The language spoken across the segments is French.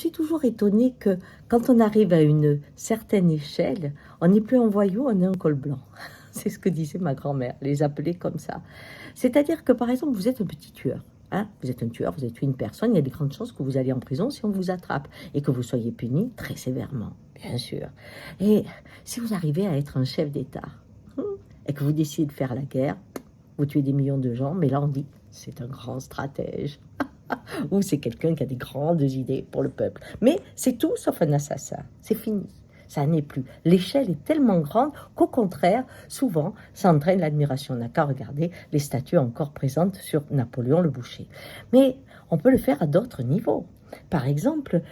Je suis toujours étonnée que quand on arrive à une certaine échelle, on n'est plus un voyou, on est un col blanc. C'est ce que disait ma grand-mère, les appeler comme ça. C'est-à-dire que, par exemple, vous êtes un petit tueur. Hein, vous êtes un tueur, vous êtes tué une personne, il y a des grandes chances que vous alliez en prison si on vous attrape et que vous soyez puni très sévèrement, bien sûr. Et si vous arrivez à être un chef d'État et que vous décidez de faire la guerre, vous tuez des millions de gens, mais là on dit c'est un grand stratège. Ou c'est quelqu'un qui a des grandes idées pour le peuple. Mais c'est tout sauf un assassin. C'est fini. Ça n'est plus. L'échelle est tellement grande qu'au contraire, souvent, ça entraîne l'admiration. On n'a qu'à regarder les statues encore présentes sur Napoléon le Boucher. Mais on peut le faire à d'autres niveaux. Par exemple,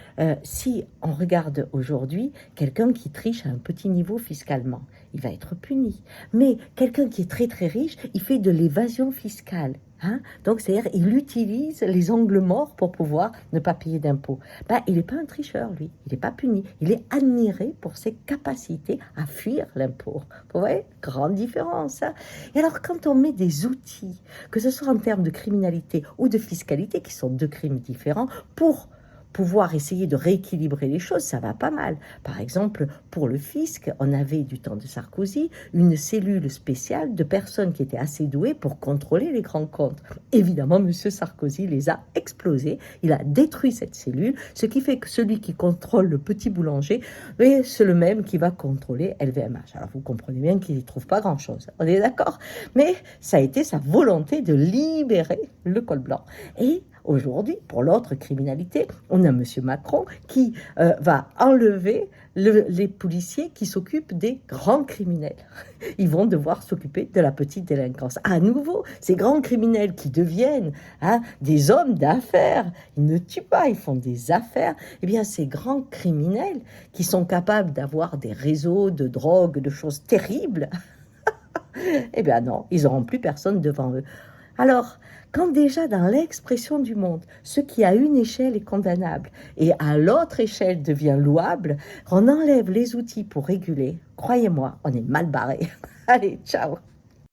si on regarde aujourd'hui quelqu'un qui triche à un petit niveau fiscalement, il va être puni. Mais quelqu'un qui est très très riche, il fait de l'évasion fiscale. Hein? Donc, c'est-à-dire, il utilise les angles morts pour pouvoir ne pas payer d'impôts. Ben, il n'est pas un tricheur, lui. Il n'est pas puni. Il est admiré pour ses capacités à fuir l'impôt. Vous voyez? Grande différence. Hein? Et alors, quand on met des outils, que ce soit en termes de criminalité ou de fiscalité, qui sont deux crimes différents, pour pouvoir essayer de rééquilibrer les choses, ça va pas mal. Par exemple, pour le fisc, on avait du temps de Sarkozy une cellule spéciale de personnes qui étaient assez douées pour contrôler les grands comptes. Évidemment, M. Sarkozy les a explosés, il a détruit cette cellule, ce qui fait que celui qui contrôle le petit boulanger, c'est le même qui va contrôler LVMH. Alors vous comprenez bien qu'il n'y trouve pas grand-chose, on est d'accord? Mais ça a été sa volonté de libérer le col blanc. Et aujourd'hui, pour l'autre criminalité, on a M. Macron qui va enlever les policiers qui s'occupent des grands criminels. Ils vont devoir s'occuper de la petite délinquance. À nouveau, ces grands criminels qui deviennent des hommes d'affaires, ils ne tuent pas, ils font des affaires. Eh bien, ces grands criminels qui sont capables d'avoir des réseaux de drogue, de choses terribles, eh bien non, ils n'auront plus personne devant eux. Alors, quand déjà dans l'expression du monde, ce qui à une échelle est condamnable et à l'autre échelle devient louable, on enlève les outils pour réguler, croyez-moi, on est mal barré. Allez, ciao!